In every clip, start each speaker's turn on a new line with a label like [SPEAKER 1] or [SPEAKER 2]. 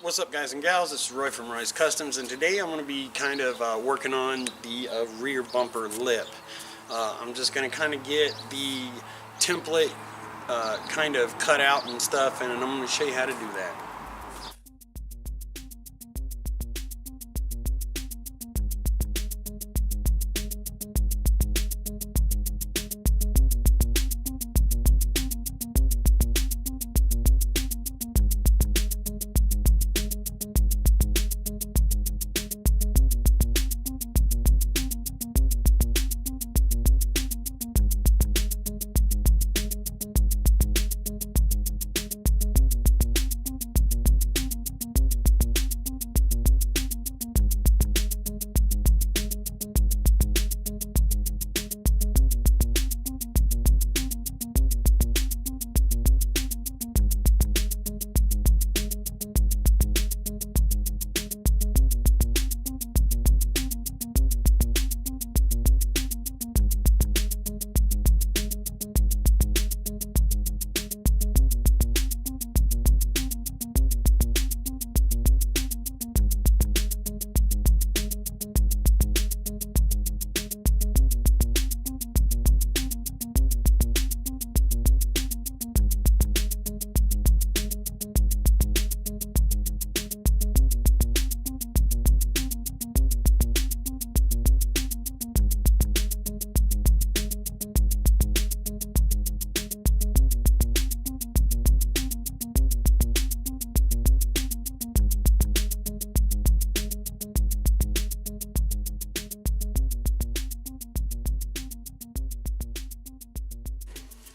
[SPEAKER 1] What's up, guys and gals? This is Roy from Roy's Customs, and today I'm going to be kind of working on the rear bumper lip. I'm just going to kind of get the template kind of cut out and stuff, and I'm going to show you how to do that.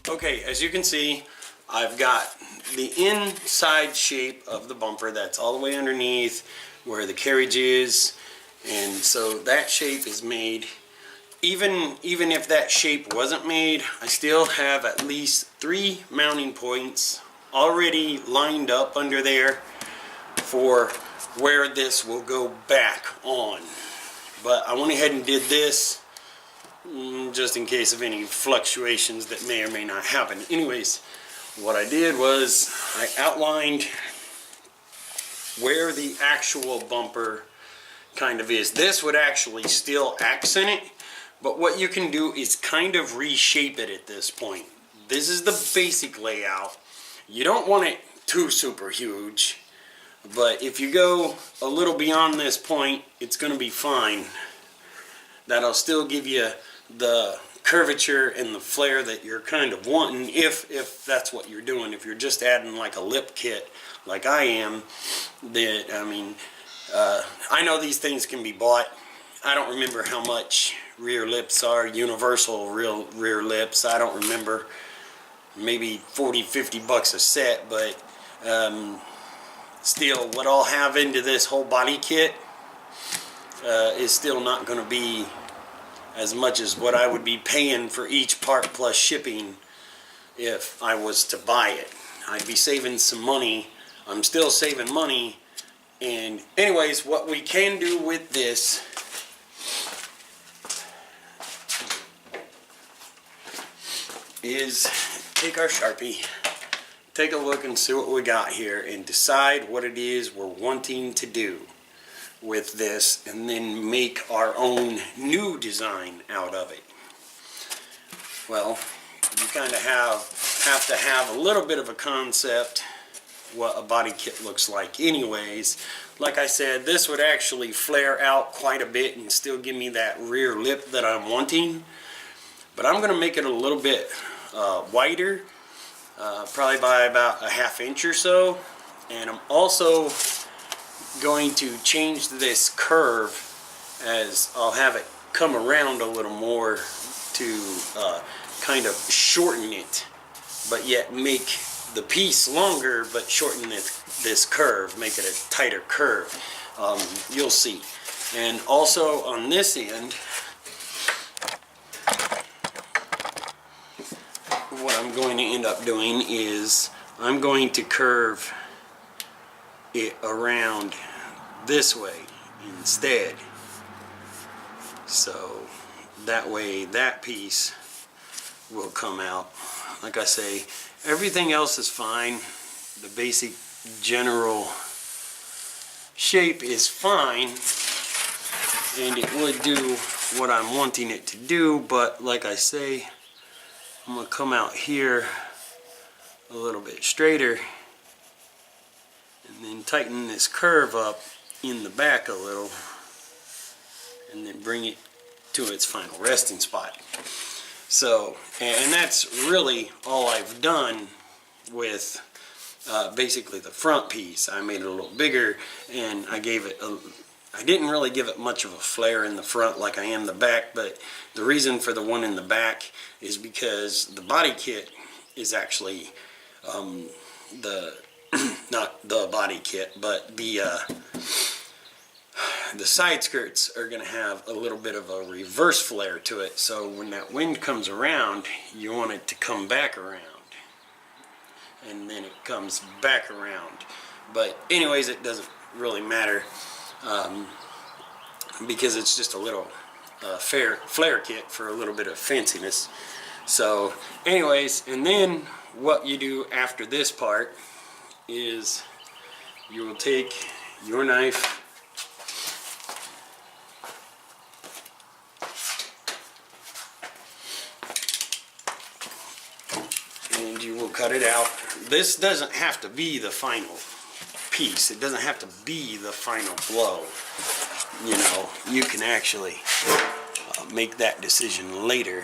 [SPEAKER 1] Okay, as you can see, I've got the inside shape of the bumper that's all the way underneath where the carriage is, and so that shape is made. Even if that shape wasn't made, I still have at least 3 mounting points already lined up under there for where this will go back on. But I went ahead and did this just in case of any fluctuations that may or may not happen. Anyways, what I did was I outlined where the actual bumper kind of is. This would actually still accent it, but what you can do is kind of reshape it at this point. This is the basic layout. You don't want it too super huge, but if you go a little beyond this point, it's going to be fine. That'll still give you the curvature and the flare that you're kind of wanting, if that's what you're doing. If you're just adding like a lip kit like I am, that I know these things can be bought. I don't remember how much rear lips are, universal rear lips. I don't remember, maybe 40-50 bucks a set, but still, what I'll have into this whole body kit is still not going to be as much as what I would be paying for each part plus shipping if I was to buy it. I'd be saving some money. I'm still saving money. And anyways, what we can do with this is take our Sharpie, take a look and see what we got here, and decide what it is we're wanting to do with this, and then make our own new design out of it. Well, you kind of have to have a little bit of a concept what a body kit looks like anyways. Like I said, this would actually flare out quite a bit and still give me that rear lip that I'm wanting, but I'm going to make it a little bit wider, probably by about a ½ inch or so. And I'm also going to change this curve, as I'll have it come around a little more to kind of shorten it, but yet make the piece longer, but shorten this curve, make it a tighter curve. You'll see. And also on this end, what I'm going to end up doing is I'm going to curve it around this way instead, so that way that piece will come out. Like I say, everything else is fine. The basic general shape is fine, and it would do what I'm wanting it to do, but like I say, I'm going to come out here a little bit straighter and then tighten this curve up in the back a little and then bring it to its final resting spot. So, and that's really all I've done with basically the front piece. I made it a little bigger, and I didn't really give it much of a flare in the front like I am the back, but the reason for the one in the back is because the body kit is actually not the body kit, but the side skirts are going to have a little bit of a reverse flare to it, so when that wind comes around, you want it to come back around, and then it comes back around. But anyways, it doesn't really matter, because it's just a little flare kit for a little bit of fanciness. So anyways, and then what you do after this part is you will take your knife and you will cut it out. This doesn't have to be the final piece. It doesn't have to be the final blow. You know, you can actually make that decision later.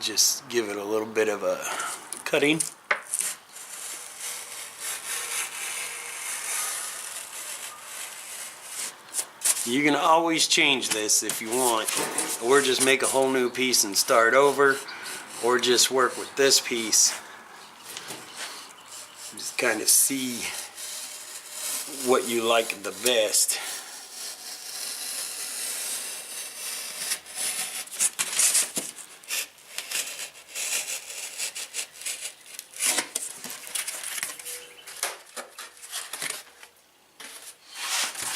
[SPEAKER 1] Just give it a little bit of a cutting. You can always change this if you want, or just make a whole new piece and start over, or just work with this piece. Just kind of see what you like the best.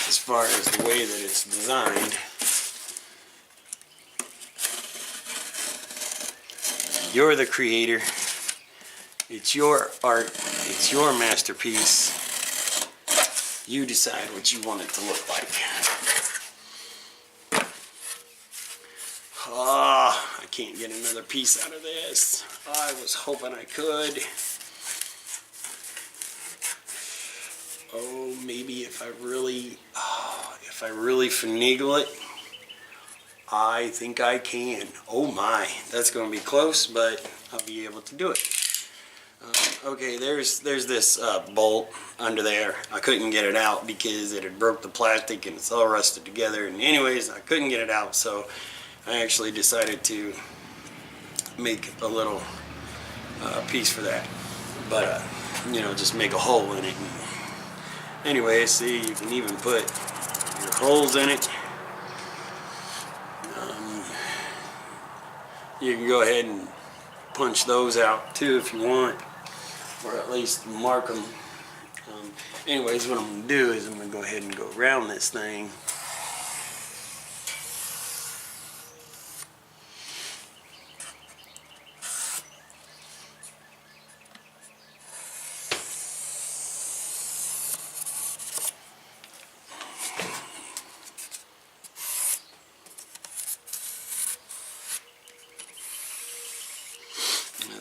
[SPEAKER 1] As far as the way that it's designed, you're the creator. It's your art. It's your masterpiece. You decide what you want it to look like. Ah, I can't get another piece out of this. I was hoping I could. Oh, maybe if I really finagle it, I think I can. Oh my, that's going to be close, but I'll be able to do it. Okay, there's this bolt under there. I couldn't get it out because it had broke the plastic and it's all rusted together. And anyways, I couldn't get it out, so I actually decided to make a little piece for that. But you know, just make a hole in it. Anyway, see, you can even put your holes in it. You can go ahead and punch those out too if you want, or at least mark them. Anyways, what I'm going to do is I'm going to go ahead and go around this thing.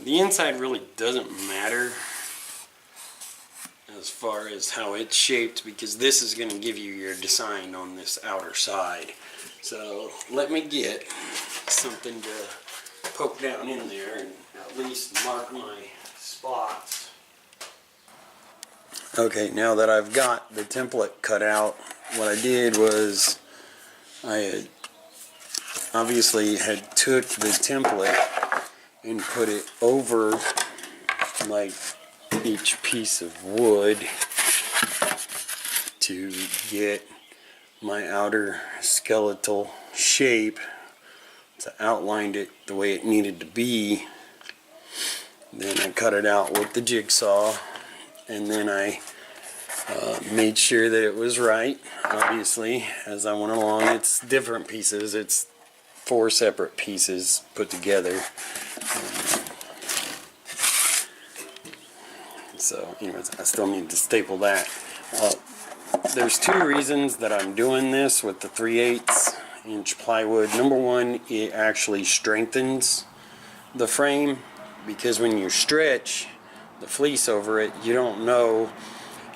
[SPEAKER 1] The inside really doesn't matter as far as how it's shaped, because this is going to give you your design on this outer side. So let me get something to poke down in there and at least mark my spots. Okay, now that I've got the template cut out, what I did was I obviously had took the template and put it over like each piece of wood to get my outer skeletal shape. So I outlined it the way it needed to be. Then I cut it out with the jigsaw, and then I made sure that it was right. Obviously, as I went along, it's different pieces. It's 4 separate pieces put together. So anyways, I still need to staple that. There's two reasons that I'm doing this with the 3/8 inch plywood. Number one, it actually strengthens the frame, because when you stretch the fleece over it, you don't know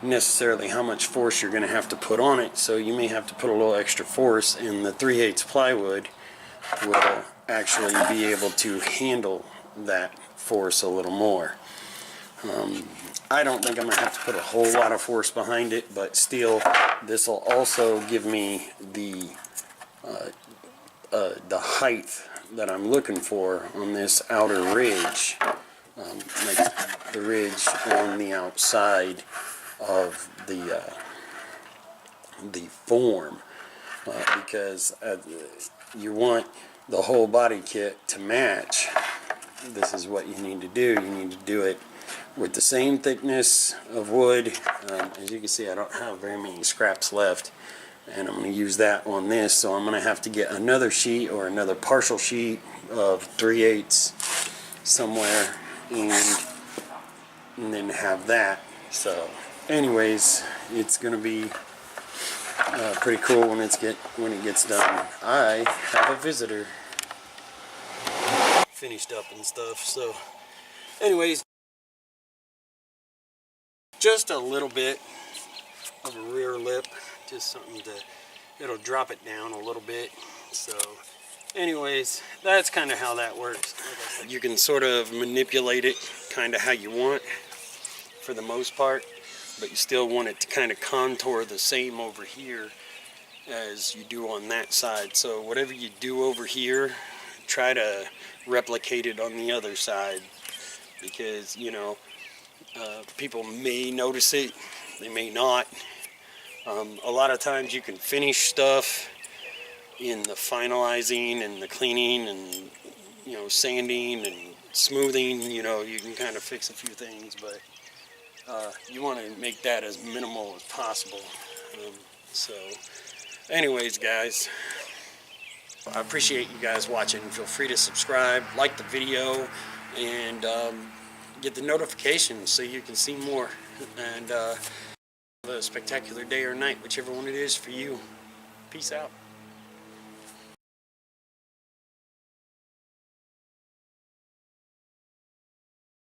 [SPEAKER 1] necessarily how much force you're going to have to put on it, so you may have to put a little extra force, and the 3/8 plywood will actually be able to handle that force a little more. I don't think I'm going to have to put a whole lot of force behind it, but still, this will also give me the height that I'm looking for on this outer ridge, like the ridge on the outside of the form, because you want the whole body kit to match. This is what you need to do. You need to do it with the same thickness of wood. As you can see, I don't have very many scraps left, and I'm going to use that on this, so I'm going to have to get another sheet or another partial sheet of 3/8 somewhere, and then have that. So anyways, it's going to be pretty cool when it gets done. I have a visitor. Finished up and stuff. So anyways, just a little bit of a rear lip, just something to, it'll drop it down a little bit. So anyways, that's kind of how that works. Like I said, you can sort of manipulate it kind of how you want for the most part, but you still want it to kind of contour the same over here as you do on that side. So whatever you do over here, try to replicate it on the other side, because you know, people may notice it, they may not. A lot of times you can finish stuff in the finalizing and the cleaning and, you know, sanding and smoothing. You know, you can kind of fix a few things, but you want to make that as minimal as possible. So anyways, guys, I appreciate you guys watching. Feel free to subscribe, like the video, and get the notifications so you can see more. And have a spectacular day or night, whichever one it is for you. Peace out.